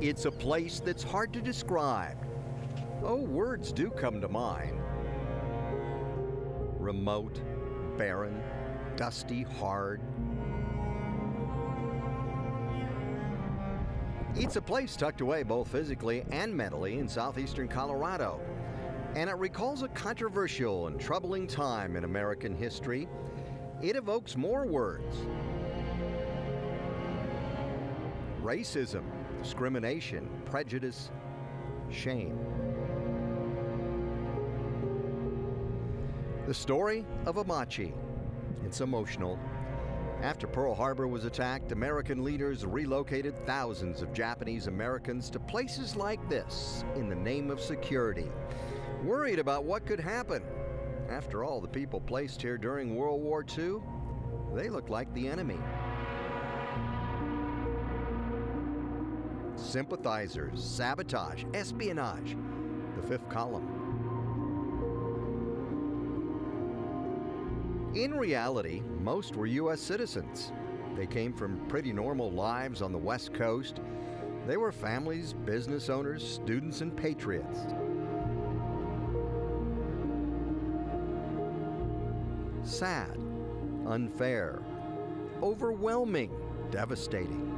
It's a place that's hard to describe. Oh, words do come to mind. Remote, barren, dusty, hard. It's a place tucked away both physically and mentally in southeastern Colorado. And it recalls a controversial and troubling time in American history. It evokes more words. Racism, discrimination, prejudice, shame. The story of Amache. It's emotional. After Pearl Harbor was attacked, American leaders relocated thousands of Japanese Americans to places like this in the name of security, worried about what could happen. After all, the people placed here during World War II, they looked like the enemy. Sympathizers, sabotage, espionage, the fifth column. In reality, most were U.S. citizens. They came from pretty normal lives on the West Coast. They were families, business owners, students, and patriots. Sad, unfair, overwhelming, devastating.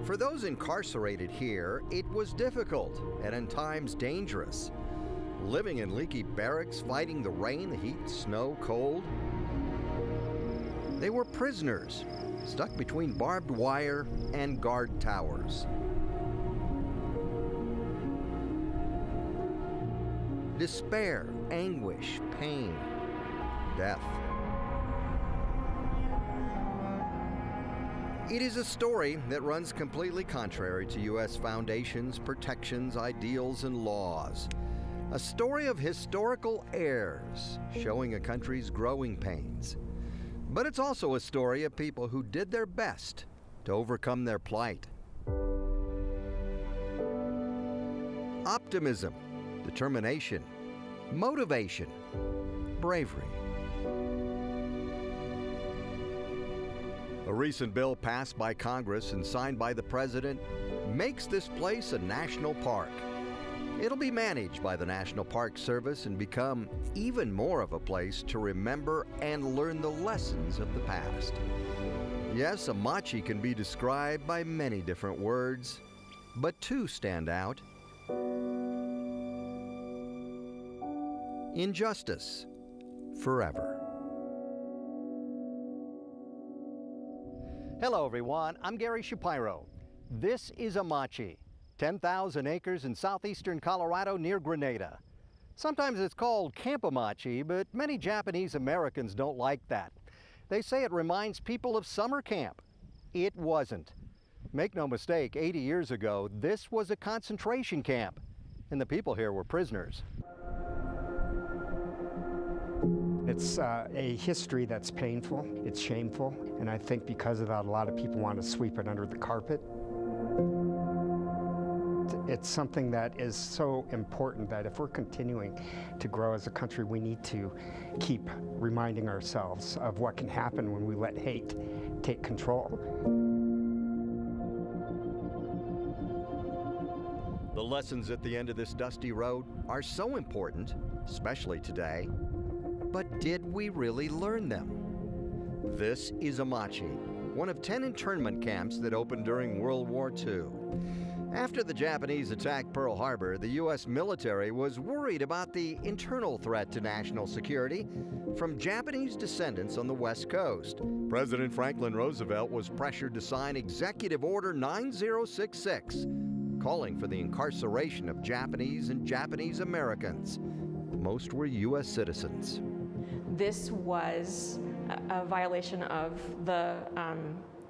For those incarcerated here, it was difficult and at times dangerous. Living in leaky barracks, fighting the rain, the heat, snow, cold. They were prisoners, stuck between barbed wire and guard towers. Despair, anguish, pain, death. It is a story that runs completely contrary to U.S. foundations, protections, ideals, and laws. A story of historical errors, showing a country's growing pains. But it's also a story of people who did their best to overcome their plight. Optimism, determination, motivation, bravery. A recent bill passed by Congress and signed by the President makes this place a national park. It'll be managed by the National Park Service and become even more of a place to remember and learn the lessons of the past. Yes, Amache can be described by many different words, but two stand out. Injustice, forever. Hello everyone, I'm Gary Shapiro. This is Amache. 10,000 acres in southeastern Colorado near Grenada. Sometimes it's called Camp Amache, but many Japanese Americans don't like that. They say it reminds people of summer camp. It wasn't. Make no mistake, 80 years ago, this was a concentration camp, and the people here were prisoners. It's a history that's painful, it's shameful, and I think because of that, a lot of people want to sweep it under the carpet. It's something that is so important that if we're continuing to grow as a country, we need to keep reminding ourselves of what can happen when we let hate take control. The lessons at the end of this dusty road are so important, especially today. But did we really learn them? This is Amache, one of 10 internment camps that opened during World War II. After the Japanese attacked Pearl Harbor, the U.S. military was worried about the internal threat to national security from Japanese descendants on the West Coast. President Franklin Roosevelt was pressured to sign Executive Order 9066, calling for the incarceration of Japanese and Japanese Americans. Most were U.S. citizens. This was a violation of the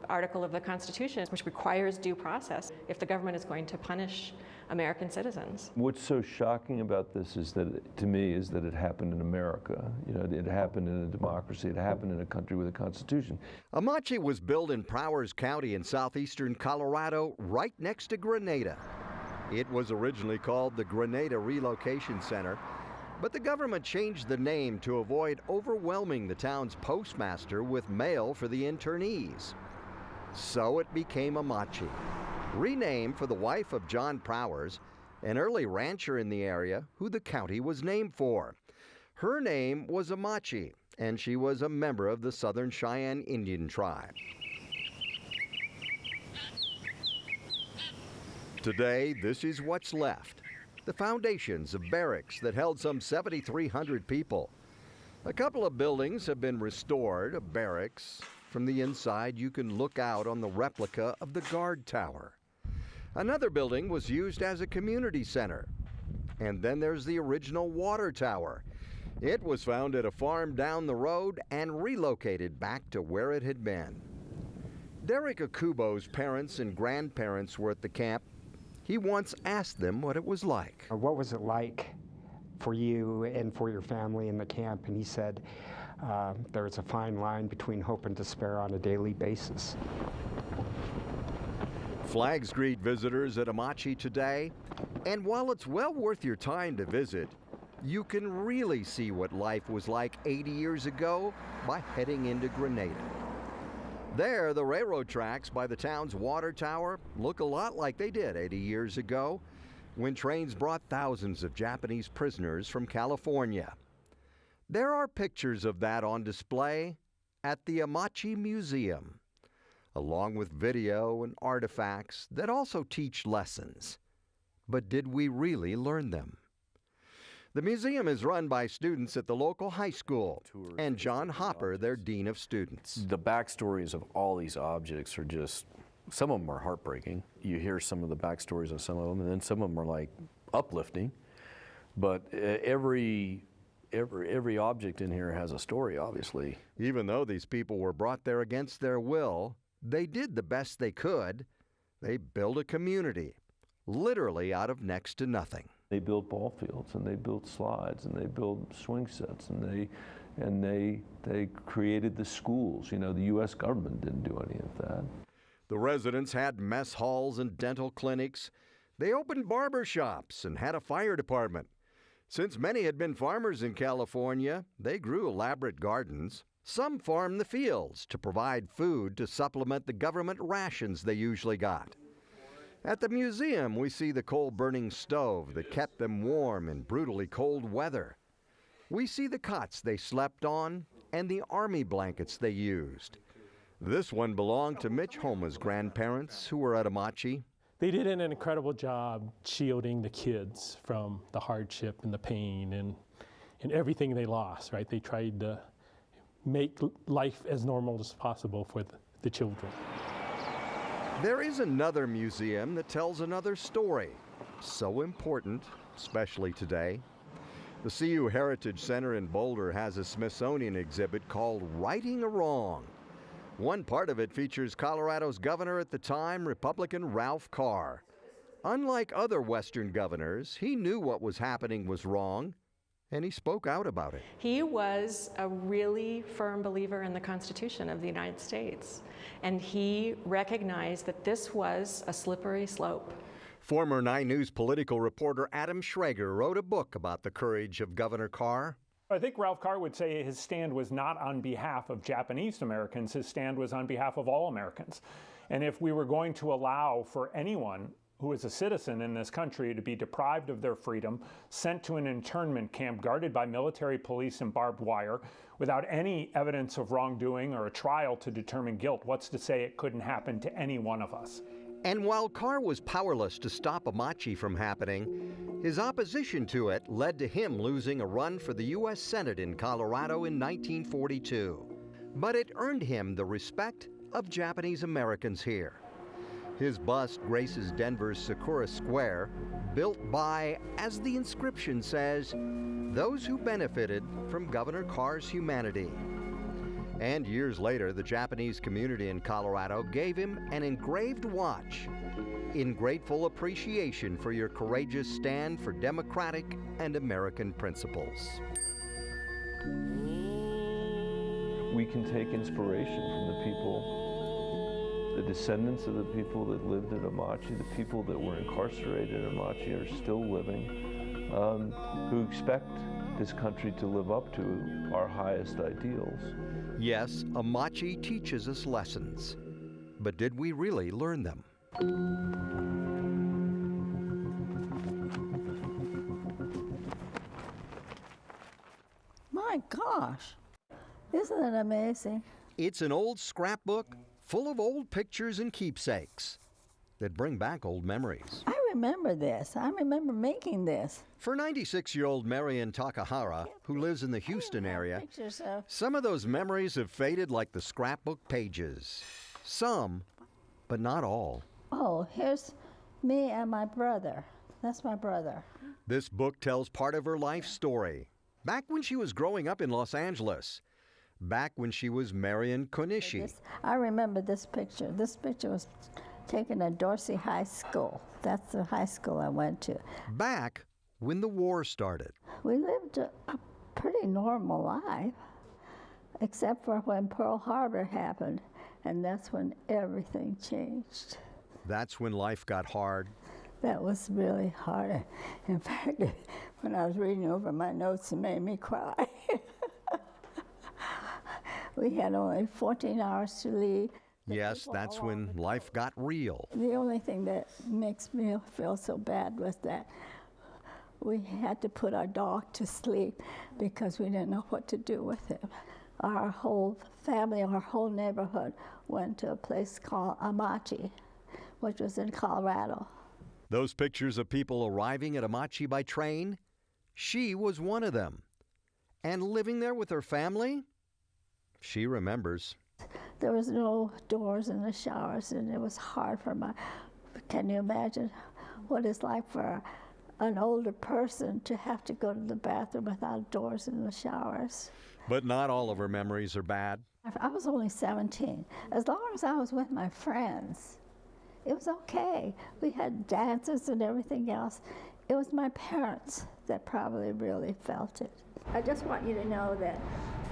article of the Constitution, which requires due process if the government is going to punish American citizens. What's so shocking about this is that, to me, is that it happened in America. You know, it happened in a democracy. It happened in a country with a constitution. Amache was built in Prowers County in southeastern Colorado, right next to Grenada. It was originally called the Grenada Relocation Center, but the government changed the name to avoid overwhelming the town's postmaster with mail for the internees. So it became Amache, renamed for the wife of John Prowers, an early rancher in the area who the county was named for. Her name was Amache, and she was a member of the Southern Cheyenne Indian tribe. Today, this is what's left. The foundations of barracks that held some 7,300 people. A couple of buildings have been restored, a barracks. From the inside, you can look out on the replica of the guard tower. Another building was used as a community center. And then there's the original water tower. It was found at a farm down the road and relocated back to where it had been. Derek Akubo's parents and grandparents were at the camp. He once asked them what it was like. What was it like for you and for your family in the camp? And he said, there's a fine line between hope and despair on a daily basis. Flags greet visitors at Amache today, and while it's well worth your time to visit, you can really see what life was like 80 years ago by heading into Grenada. There, the railroad tracks by the town's water tower look a lot like they did 80 years ago when trains brought thousands of Japanese prisoners from California. There are pictures of that on display at the Amache Museum, along with video and artifacts that also teach lessons. But did we really learn them? The museum is run by students at the local high school, and John Hopper, their dean of students. The backstories of all these objects are just, some of them are heartbreaking. You hear some of the backstories of some of them, and then some of them are like uplifting. But every object in here has a story, obviously. Even though these people were brought there against their will, they did the best they could. They built a community, literally out of next to nothing. They built ball fields, and they built slides, and they built swing sets, and they created the schools. You know, the U.S. government didn't do any of that. The residents had mess halls and dental clinics. They opened barber shops and had a fire department. Since many had been farmers in California, they grew elaborate gardens. Some farmed the fields to provide food to supplement the government rations they usually got. At the museum, we see the coal-burning stove that kept them warm in brutally cold weather. We see the cots they slept on and the army blankets they used. This one belonged to Mitch Homa's grandparents, who were at Amache. They did an incredible job shielding the kids from the hardship and the pain and everything they lost, right? They tried to make life as normal as possible for the children. There is another museum that tells another story, so important, especially today. The CU Heritage Center in Boulder has a Smithsonian exhibit called Righting a Wrong. One part of it features Colorado's governor at the time, Republican Ralph Carr. Unlike other Western governors, he knew what was happening was wrong, and he spoke out about it. He was a really firm believer in the Constitution of the United States, and he recognized that this was a slippery slope. Former 9 News political reporter Adam Schrager wrote a book about the courage of Governor Carr. I think Ralph Carr would say his stand was not on behalf of Japanese Americans, his stand was on behalf of all Americans. And if we were going to allow for anyone who is a citizen in this country to be deprived of their freedom, sent to an internment camp guarded by military police and barbed wire, without any evidence of wrongdoing or a trial to determine guilt, what's to say it couldn't happen to any one of us? And while Carr was powerless to stop Amache from happening, his opposition to it led to him losing a run for the U.S. Senate in Colorado in 1942. But it earned him the respect of Japanese Americans here. His bust graces Denver's Sakura Square, built by, as the inscription says, those who benefited from Governor Carr's humanity. And years later, the Japanese community in Colorado gave him an engraved watch in grateful appreciation for your courageous stand for democratic and American principles. We can take inspiration from the people, the descendants of the people that lived at Amache, the people that were incarcerated at Amache are still living, who expect this country to live up to our highest ideals. Yes, Amache teaches us lessons. But did we really learn them? My gosh, isn't it amazing? It's an old scrapbook full of old pictures and keepsakes that bring back old memories. I remember this. I remember making this. For 96-year-old Marion Takahara, who lives in the Houston area, Pictures of some of those memories have faded like the scrapbook pages. Some, but not all. oh, here's me and my brother. That's my brother. This book tells part of her life story. Back when she was growing up in Los Angeles. Back when she was Marion Konishi. I remember this picture. This picture was taken at Dorsey High School. That's the high school I went to. Back when the war started. We lived a pretty normal life, except for when Pearl Harbor happened, and that's when everything changed. That's when life got hard. That was really hard. In fact, when I was reading over my notes, it made me cry. We had only 14 hours to leave. Yes, that's when life got real. The only thing that makes me feel so bad was that we had to put our dog to sleep because we didn't know what to do with him. Our whole family, our whole neighborhood went to a place called Amache, which was in Colorado. Those pictures of people arriving at Amache by train, she was one of them. And living there with her family, she remembers. There was no doors in the showers, and it was hard for can you imagine what it's like for an older person to have to go to the bathroom without doors in the showers? But not all of her memories are bad. I was only 17. As long as I was with my friends, it was okay. We had dances and everything else. It was my parents that probably really felt it. I just want you to know that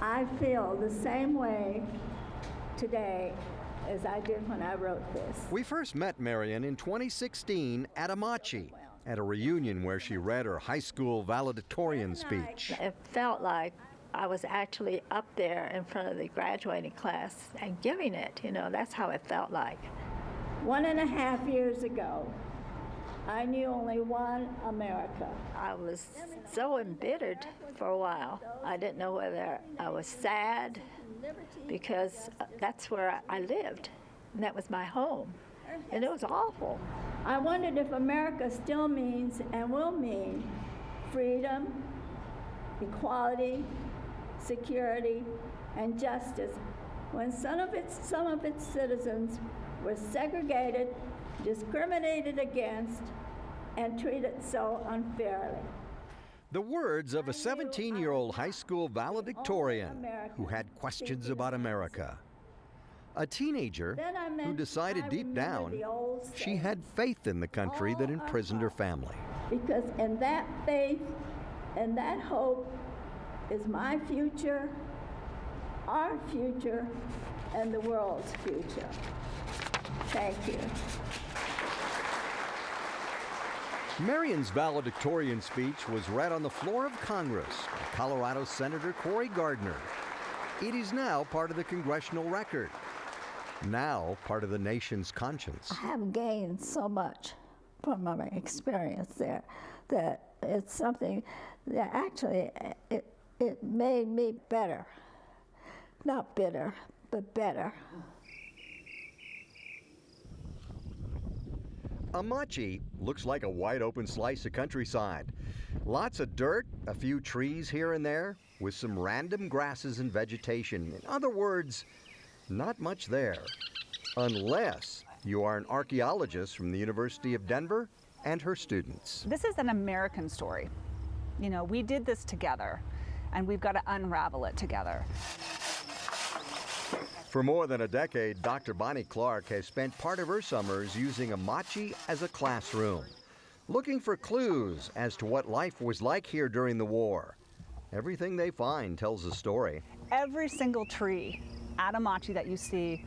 I feel the same way today as I did when I wrote this. We first met Marion in 2016 at Amache, at a reunion where she read her high school valedictorian speech. It felt like I was actually up there in front of the graduating class and giving it, that's how it felt like. 1.5 years ago, I knew only one America. I was so embittered for a while. I didn't know whether I was sad because that's where I lived, and that was my home, and it was awful. I wondered if America still means and will mean freedom, equality, security, and justice when some of its citizens were segregated, discriminated against, and treated so unfairly. The words of a 17-year-old high school valedictorian who had questions about America. A teenager who decided deep down she had faith in the country that imprisoned her family. Because in that faith and that hope is my future, our future, and the world's future. Thank you. Marion's valedictorian speech was read on the floor of Congress by Colorado Senator Cory Gardner. It is now part of the congressional record, now part of the nation's conscience. I have gained so much from my experience there that it's something that actually it made me better. Not bitter, but better. Amache looks like a wide open slice of countryside. Lots of dirt, a few trees here and there, with some random grasses and vegetation. In other words, not much there. Unless you are an archaeologist from the University of Denver and her students. This is an American story. We did this together, and we've got to unravel it together. For more than a decade, Dr. Bonnie Clark has spent part of her summers using Amache as a classroom, looking for clues as to what life was like here during the war. Everything they find tells a story. Every single tree at Amache that you see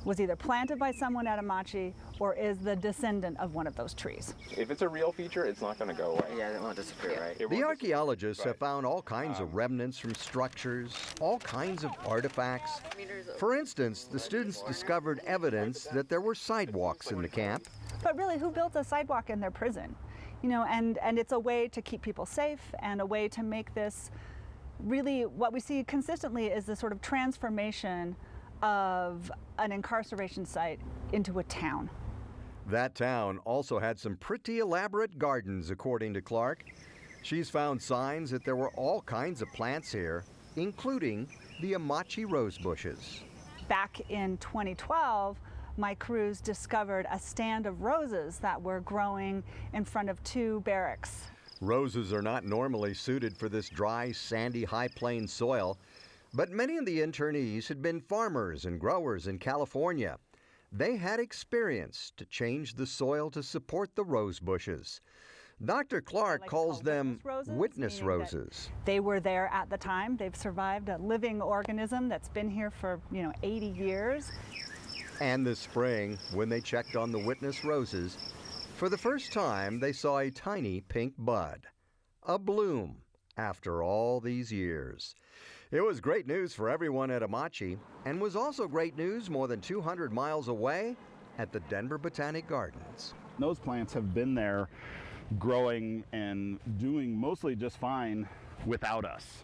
was either planted by someone at Amache or is the descendant of one of those trees. If it's a real feature, it's not going to go away. Yeah, it won't disappear, right? The archaeologists have found all kinds of remnants from structures, all kinds of artifacts. For instance, the students discovered evidence that there were sidewalks in the camp. But really, who built a sidewalk in their prison? You know, and it's a way to keep people safe and a way to make this really, what we see consistently is the sort of transformation of an incarceration site into a town. That town also had some pretty elaborate gardens, according to Clark. She's found signs that there were all kinds of plants here, including the Amache rose bushes. Back in 2012, my crews discovered a stand of roses that were growing in front of 2 barracks. Roses are not normally suited for this dry, sandy, high plains soil, but many of the internees had been farmers and growers in California. They had experience to change the soil to support the rose bushes. Dr. Clark calls them witness roses. They were there at the time. They've survived, a living organism that's been here for, 80 years. And this spring, when they checked on the witness roses, for the first time they saw a tiny pink bud, a bloom, after all these years. It was great news for everyone at Amache, and was also great news more than 200 miles away at the Denver Botanic Gardens. Those plants have been there growing and doing mostly just fine without us.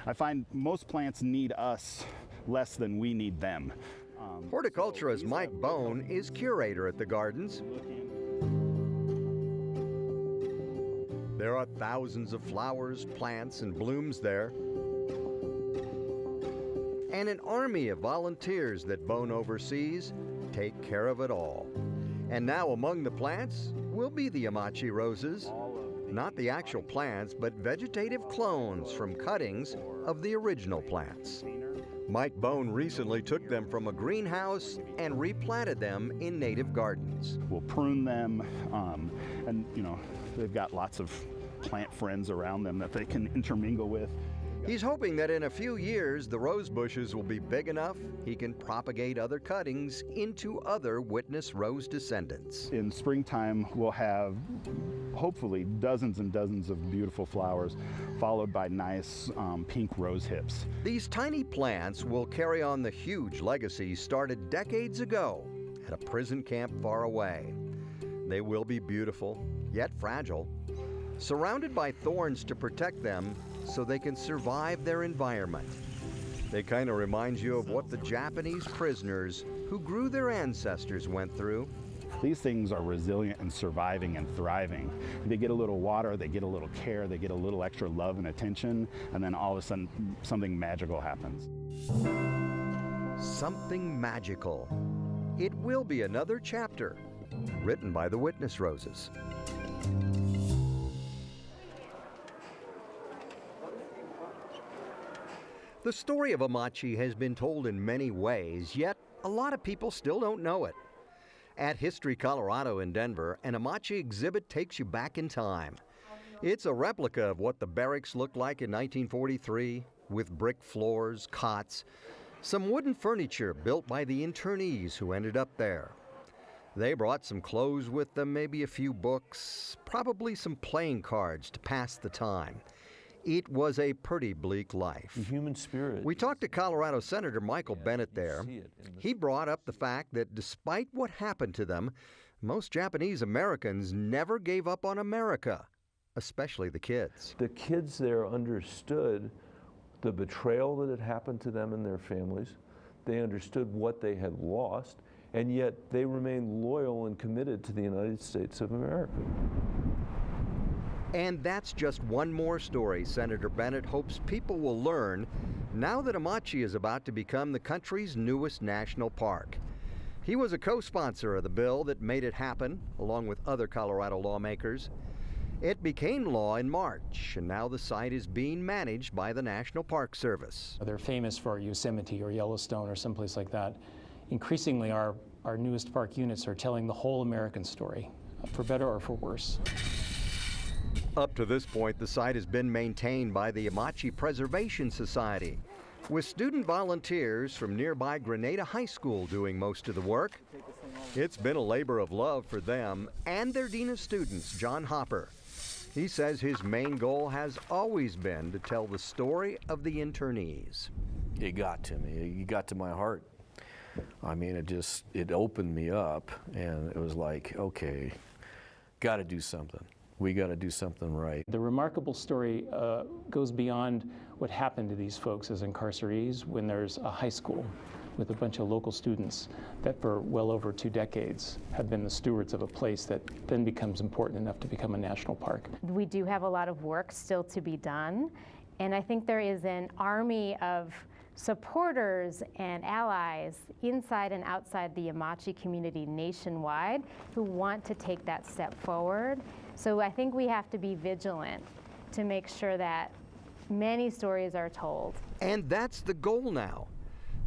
I find most plants need us less than we need them. Horticulturist Mike Bone is curator at the gardens. There are thousands of flowers, plants, and blooms there, and an army of volunteers that Bone oversees take care of it all. And now among the plants will be the Amache roses, not the actual plants, but vegetative clones from cuttings of the original plants. Mike Bone recently took them from a greenhouse and replanted them in native gardens. We'll prune them, and they've got lots of plant friends around them that they can intermingle with. He's hoping that in a few years the rose bushes will be big enough he can propagate other cuttings into other witness rose descendants. In springtime, we'll have hopefully dozens and dozens of beautiful flowers, followed by nice pink rose hips. These tiny plants will carry on the huge legacy started decades ago at a prison camp far away. They will be beautiful, yet fragile, surrounded by thorns to protect them so they can survive their environment. They kind of remind you of what the Japanese prisoners who grew their ancestors went through. These things are resilient and surviving and thriving. They get a little water, they get a little care, they get a little extra love and attention, and then all of a sudden something magical happens. Something magical. It will be another chapter written by the witness roses. The story of Amache has been told in many ways, yet a lot of people still don't know it. At History Colorado in Denver, an Amache exhibit takes you back in time. It's a replica of what the barracks looked like in 1943, with brick floors, cots, some wooden furniture built by the internees who ended up there. They brought some clothes with them, maybe a few books, probably some playing cards to pass the time. It was a pretty bleak life. The human spirit. We talked to Colorado Senator Michael Bennett there. He brought up the fact that despite what happened to them, most Japanese Americans never gave up on America, especially the kids. The kids there understood the betrayal that had happened to them and their families. They understood what they had lost, and yet they remained loyal and committed to the United States of America. And that's just one more story Senator Bennett hopes people will learn now that Amache is about to become the country's newest national park. He was a co-sponsor of the bill that made it happen, along with other Colorado lawmakers. It became law in March, and now the site is being managed by the National Park Service. They're famous for Yosemite or Yellowstone or someplace like that. Increasingly, our newest park units are telling the whole American story, for better or for worse. Up to this point, the site has been maintained by the Amache Preservation Society. with student volunteers from nearby Grenada High School doing most of the work. It's been a labor of love for them and their Dean of Students, John Hopper. He says his main goal has always been to tell the story of the internees. It got to me. It got to my heart. I mean, it opened me up, and it was like, okay, got to do something. We got to do something right. The remarkable story goes beyond what happened to these folks as incarcerees when there's a high school with a bunch of local students that for well over 2 decades have been the stewards of a place that then becomes important enough to become a national park. We do have a lot of work still to be done, and I think there is an army of supporters and allies inside and outside the Amache community nationwide who want to take that step forward. So I think we have to be vigilant to make sure that many stories are told. And that's the goal now.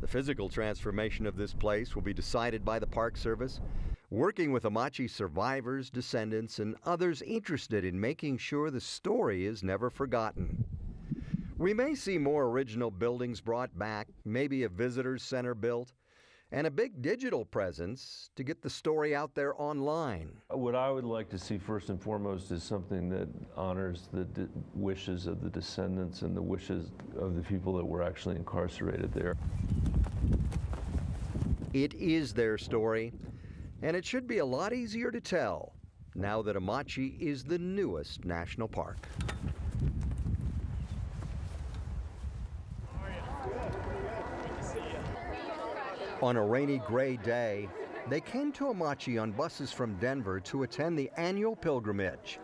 The physical transformation of this place will be decided by the Park Service, working with Amache survivors, descendants, and others interested in making sure the story is never forgotten. We may see more original buildings brought back, maybe a visitor's center built, and a big digital presence to get the story out there online. What I would like to see first and foremost is something that honors the wishes of the descendants and the wishes of the people that were actually incarcerated there. It is their story, and it should be a lot easier to tell now that Amache is the newest national park. On a rainy, gray day, they came to Amache on buses from Denver to attend the annual pilgrimage.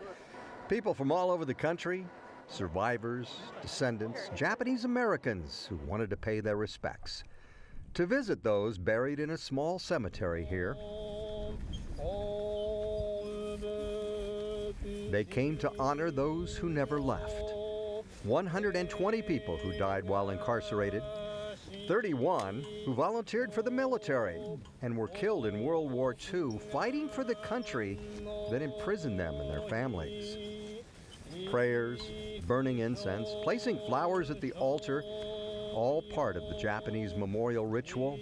People from all over the country, survivors, descendants, Japanese Americans who wanted to pay their respects, to visit those buried in a small cemetery here. They came to honor those who never left. 120 people who died while incarcerated, 31 who volunteered for the military and were killed in World War II fighting for the country that imprisoned them and their families. Prayers, burning incense, placing flowers at the altar, all part of the Japanese memorial ritual,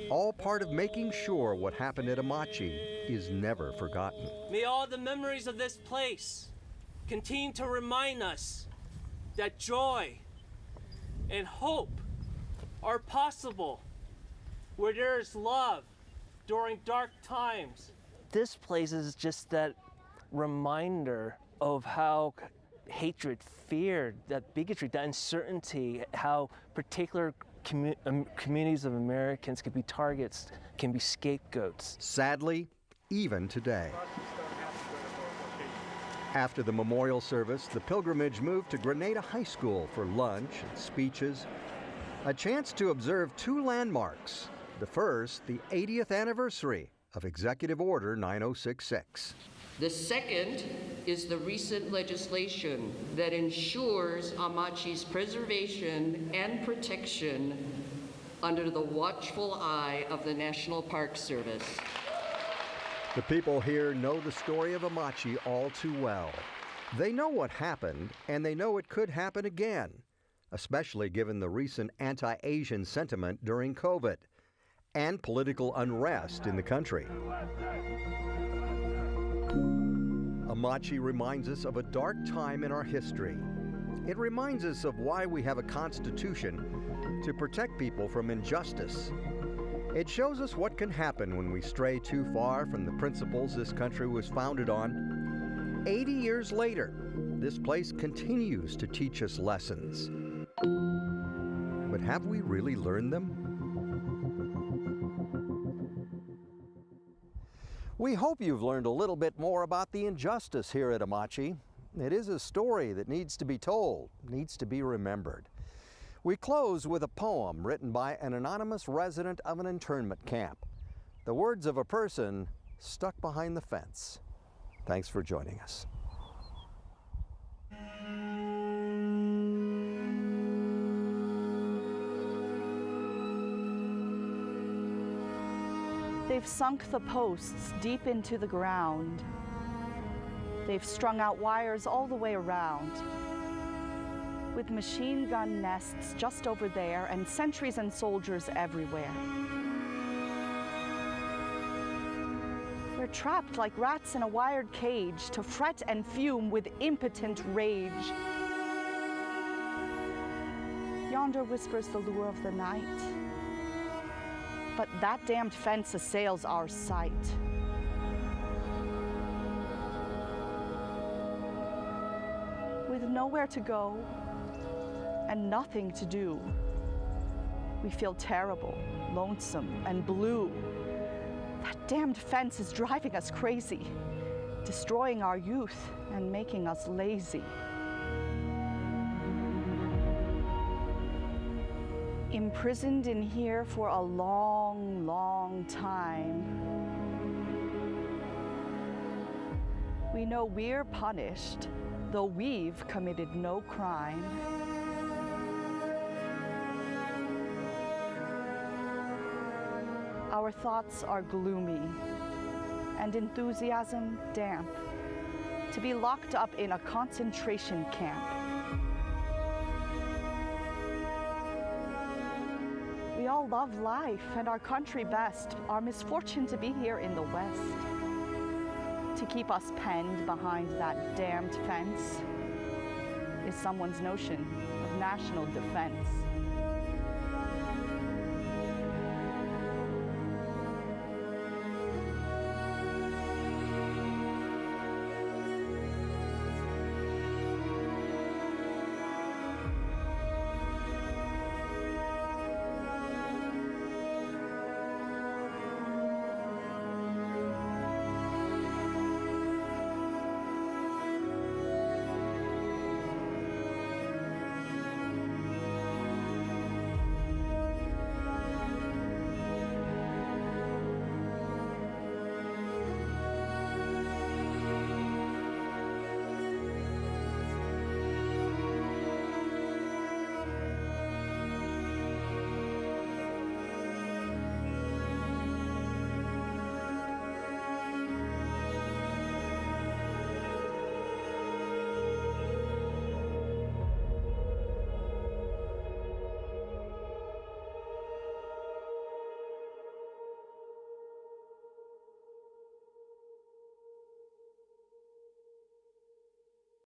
all part of making sure what happened at Amache is never forgotten. May all the memories of this place continue to remind us that joy and hope are possible where there is love during dark times. This place is just that reminder of how hatred, fear, that bigotry, that uncertainty, how particular communities of Americans can be targets, can be scapegoats. Sadly, even today. After the memorial service, the pilgrimage moved to Grenada High School for lunch and speeches, a chance to observe 2 landmarks. The first, the 80th anniversary of Executive Order 9066. The second is the recent legislation that ensures Amache's preservation and protection under the watchful eye of the National Park Service. The people here know the story of Amache all too well. They know what happened, and they know it could happen again, especially given the recent anti-Asian sentiment during COVID and political unrest in the country. Amache reminds us of a dark time in our history. It reminds us of why we have a constitution to protect people from injustice. It shows us what can happen when we stray too far from the principles this country was founded on. 80 years later, this place continues to teach us lessons. But have we really learned them? We hope you've learned a little bit more about the injustice here at Amache. It is a story that needs to be told, needs to be remembered. We close with a poem written by an anonymous resident of an internment camp. The words of a person stuck behind the fence. Thanks for joining us. They've sunk the posts deep into the ground. They've strung out wires all the way around. with machine gun nests just over there and sentries and soldiers everywhere. We're trapped like rats in a wired cage to fret and fume with impotent rage. Yonder whispers the lure of the night, but that damned fence assails our sight. With nowhere to go and nothing to do, we feel terrible, lonesome, and blue. That damned fence is driving us crazy, destroying our youth and making us lazy. Imprisoned in here for a long, long time, we know we're punished, though we've committed no crime. Our thoughts are gloomy and enthusiasm damp, to be locked up in a concentration camp. We all love life and our country best, our misfortune to be here in the West. To keep us penned behind that damned fence is someone's notion of national defense.